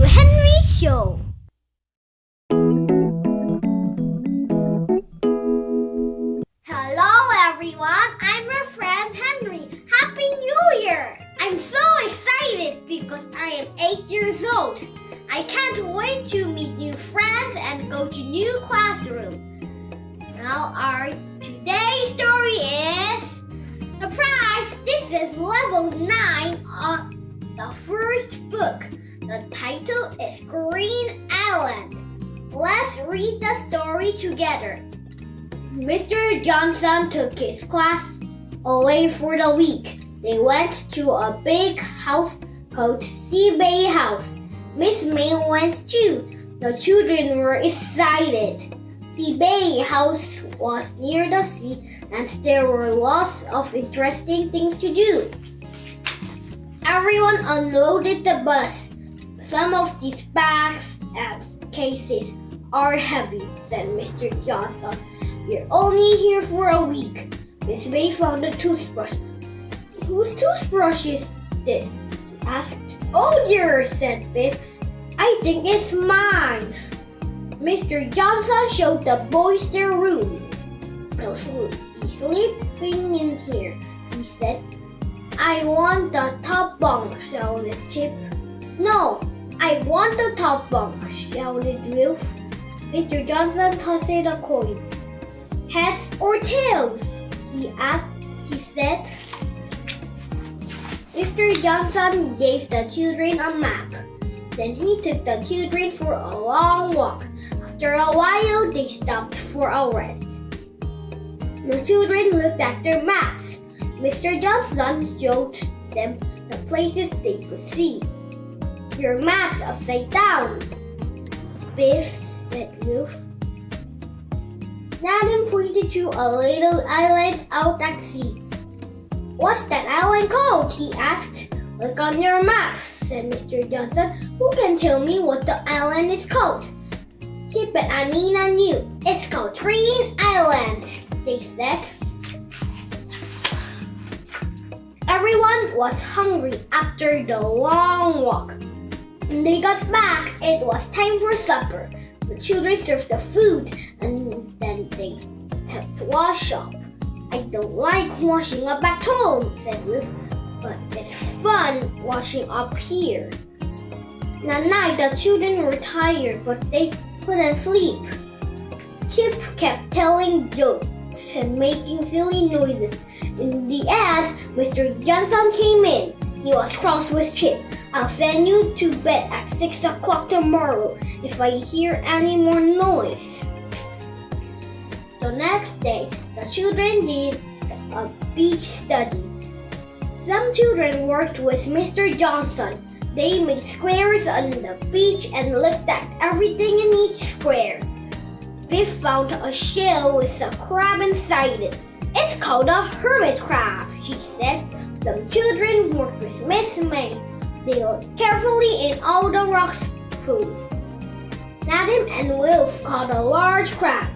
Henry Show. Hello everyone, I'm your friend Henry. Happy New Year! I'm so excited because I am 8 years old. I can't wait to meet new friends and go to new classroom. Now our today's story is surprise! This is level 9 of the first book. The title is Green Island. Let's read the story together. Mr. Johnson took his class away for the week. They went to a big house called Sea Bay House. Miss May went too. The children were excited. Sea Bay House was near the sea and there were lots of interesting things to do. Everyone unloaded the bus. Some of these bags and cases are heavy, said Mr. Johnson. We're only here for a week. Miss May found a toothbrush. Whose toothbrush is this? She asked. Oh dear, said Biff. I think it's mine. Mr. Johnson showed the boys their room. I'll be sleeping in here, he said. I want the top bunk, shouted Chip. No, I want the top bunk, shouted Wolf. Mr. Johnson tossed a coin. Heads or tails? He said. Mr. Johnson gave the children a map. Then he took the children for a long walk. After a while, they stopped for a rest. The children looked at their maps. Mr. Johnson showed them the places they could see. Your map's upside down, Biff, said Wolf. Adam pointed to a little island out at sea. What's that island called? He asked. Look on your map, said Mr. Johnson. Who can tell me what the island is called? Chip and Anina knew. It's called Green Island, they said. Everyone was hungry after the long walk. When they got back, it was time for supper. The children served the food and then they helped wash up. I don't like washing up at home, said Ruth, but it's fun washing up here. That night, the children were tired, but they couldn't sleep. Chip kept telling jokes and making silly noises. In the end, Mr. Johnson came in. He was cross with Chip. I'll send you to bed at 6 o'clock tomorrow if I hear any more noise. The next day, the children did a beach study. Some children worked with Mr. Johnson. They made squares on the beach and looked at everything in each square. Biff found a shell with a crab inside it. It's called a hermit crab, she said. Some children worked with Miss May. They looked carefully in all the rock pools. Adam and Wolf caught a large crab.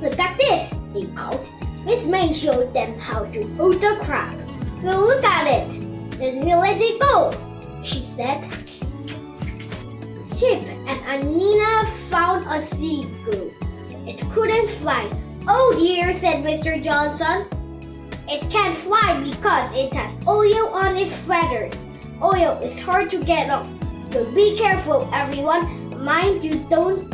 Look at this, they called. Miss May showed them how to hold the crab. We'll look at it, then we'll let it go, she said. Chip and Anina found a seagull. It couldn't fly. Oh dear, said Mr. Johnson. It can't fly because it has oil on its feathers. Oil is hard to get off, so be careful everyone. Mind you don't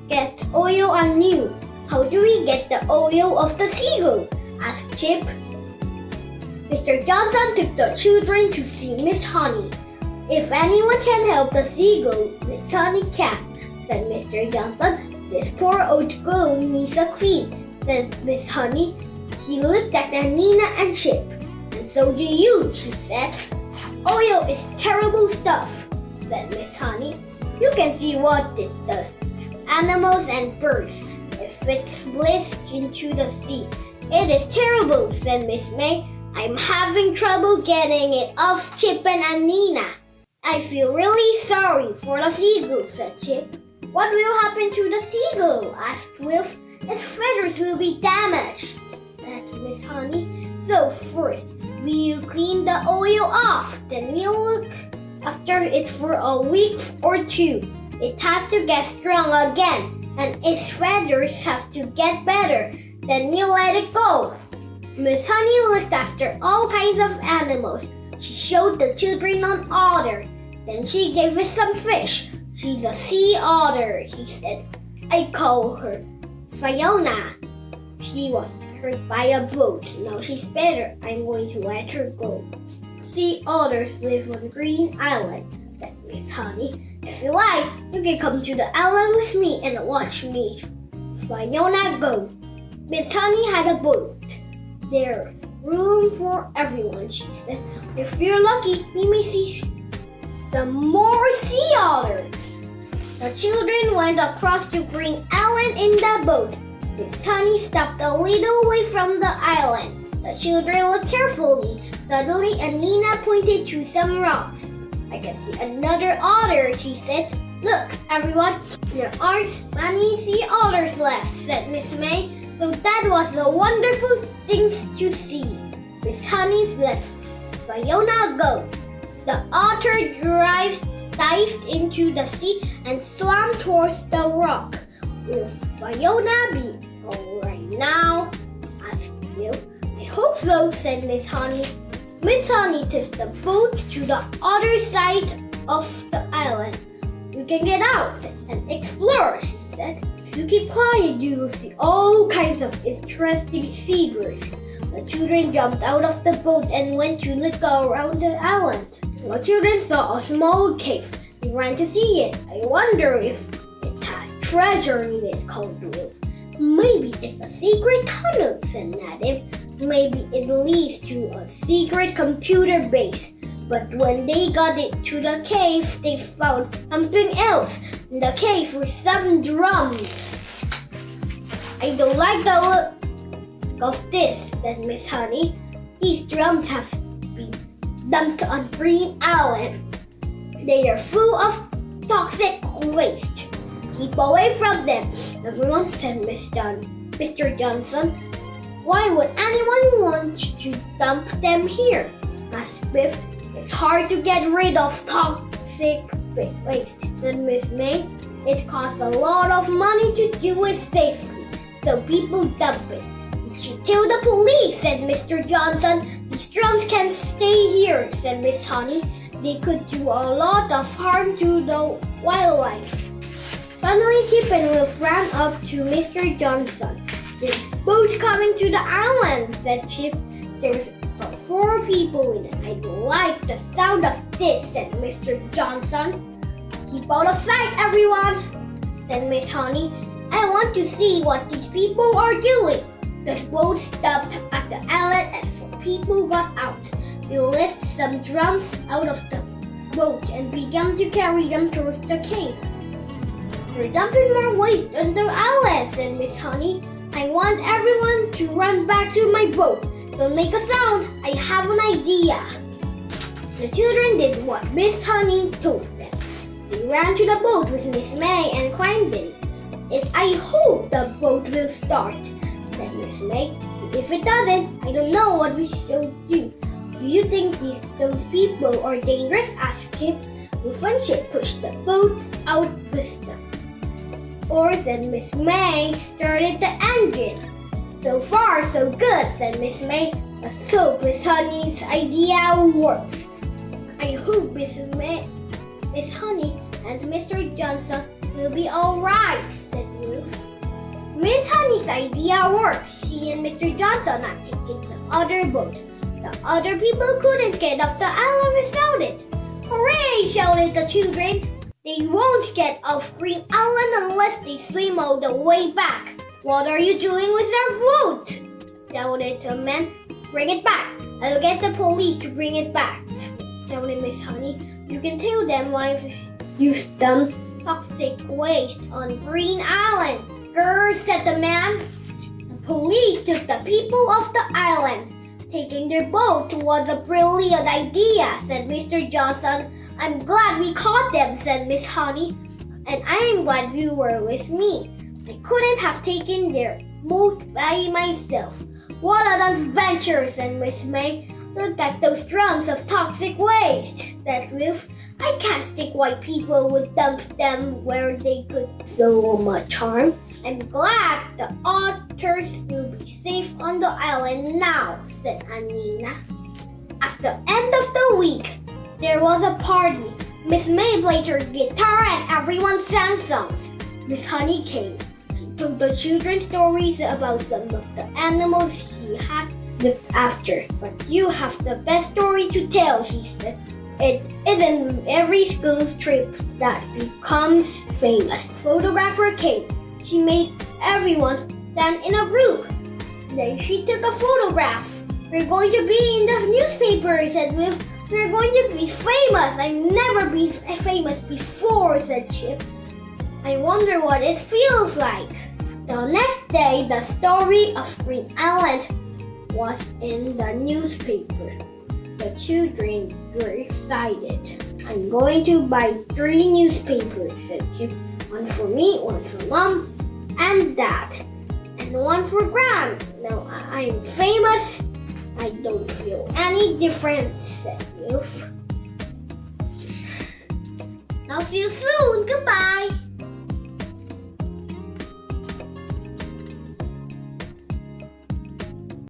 get oil on you. How do we get the oil off the seagull? Asked Chip. Mr. Johnson took the children to see Miss Honey. If anyone can help the seagull, Miss Honey can, said Mr. Johnson. This poor old girl needs a clean, said Miss Honey. He looked at Nina and Chip. And so do you, she said. Oil is terrible stuff, said Miss Honey. You can see what it does to animals and birds if it splits into the sea. It is terrible, said Miss May. I'm having trouble getting it off Chip and Anina. I feel really sorry for the seagull, said Chip. What will happen to the seagull? Asked Wolf. Its feathers will be damaged, said Miss Honey. So first, we'll clean the oil off. Then we'll look After it for a week or two, it has to get strong again, and its feathers have to get better. Then you let it go. Miss Honey looked after all kinds of animals. She showed the children an otter. Then she gave it some fish. She's a sea otter, he said. I call her Fiona. She was hurt by a boat. Now she's better. I'm going to let her go. Sea otters live on Green Island, said Miss Honey. If you like, you can come to the island with me and watch me, Fiona, go. Miss Honey had a boat. There's room for everyone, she said. If you're lucky, we may see some more sea otters. The children went across to Green Island in the boat. Miss Honey stopped a little way from the island. The children looked carefully. Suddenly, Anina pointed to some rocks. I can see another otter, she said. Look, everyone, there aren't many sea otters left, said Miss May. So that was a wonderful thing to see. Miss Honey let Fiona go. The otter dived into the sea and swam towards the rock. Will Fiona be all right now? Asked Bill. I hope so, said Miss Honey. Miss Honey took the boat to the other side of the island. You can get out and explore, she said. If you keep quiet, you will see all kinds of interesting seabirds. The children jumped out of the boat and went to look around the island. The children saw a small cave. They ran to see it. I wonder if it has treasure in it, called Wolf. Maybe it's a secret tunnel, said Native. Maybe it leads to a secret computer base. But when they got to the cave, they found something else. In the cave were some drums. I don't like the look of this, said Miss Honey. These drums have been dumped on Green Island. They are full of toxic waste. Keep away from them, everyone, said Mr. Johnson. Why would anyone want to dump them here? Asked Biff. It's hard to get rid of toxic waste, said Miss May. It costs a lot of money to do it safely, so people dump it. You should tell the police, said Mr. Johnson. These drums can't stay here, said Miss Honey. They could do a lot of harm to the wildlife. Suddenly, Kipper and Wolf ran up to Mr. Johnson. There's a boat coming to the island, said Chip. There's 4 people in it. I don't like the sound of this, said Mr. Johnson. Keep out of sight, everyone, said Miss Honey. I want to see what these people are doing. The boat stopped at the island and 4 people got out. They lifted some drums out of the boat and began to carry them towards the cave. They're dumping more waste on the island, said Miss Honey. I want everyone to run back to my boat. Don't make a sound. I have an idea. The children did what Miss Honey told them. They ran to the boat with Miss May and climbed in. I hope the boat will start, said Miss May. If it doesn't, I don't know what we should do. Do you think those people are dangerous? Asked Kip. Wolf and Chip pushed the boat out with the oars and Miss May started the engine. So far, so good, said Miss May. Let's hope Miss Honey's idea works. I hope Miss Honey and Mr. Johnson will be all right, said Wolf. Miss Honey's idea worked. She and Mr. Johnson had taken the other boat. The other people couldn't get off the island without it. Hooray, shouted the children. They won't get off Green Island unless they swim all the way back. What are you doing with our boat? Shouted the man. Bring it back. I'll get the police to bring it back, shouted Miss Honey. You can tell them why you dumped toxic waste on Green Island. Grr, said the man. The police took the people off the island. Taking their boat was a brilliant idea, said Mr. Johnson. I'm glad we caught them, said Miss Honey. And I'm glad you were with me. I couldn't have taken their boat by myself. What an adventure, said Miss May. Look at those drums of toxic waste, said Wolf. I can't stick why people would dump them where they could so much harm. I'm glad the otters will be safe on the island now, said Anina. At the end of the week, there was a party. Miss May played her guitar and everyone sang songs. Miss Honey came. She told the children stories about some of the animals she had looked after. But you have the best story to tell, she said. It isn't every school trip that becomes famous. Photographer came. She made everyone stand in a group. Then she took a photograph. We're going to be in the newspaper, said Will. We're going to be famous. I've never been famous before, said Chip. I wonder what it feels like. The next day, the story of Green Island was in the newspaper. The children were excited. I'm going to buy 3 newspapers, said Chip. One for me, one for Mom and Dad, and one for Gran. Now I'm famous. I don't feel any difference, said Wolf. I'll see you soon. Goodbye.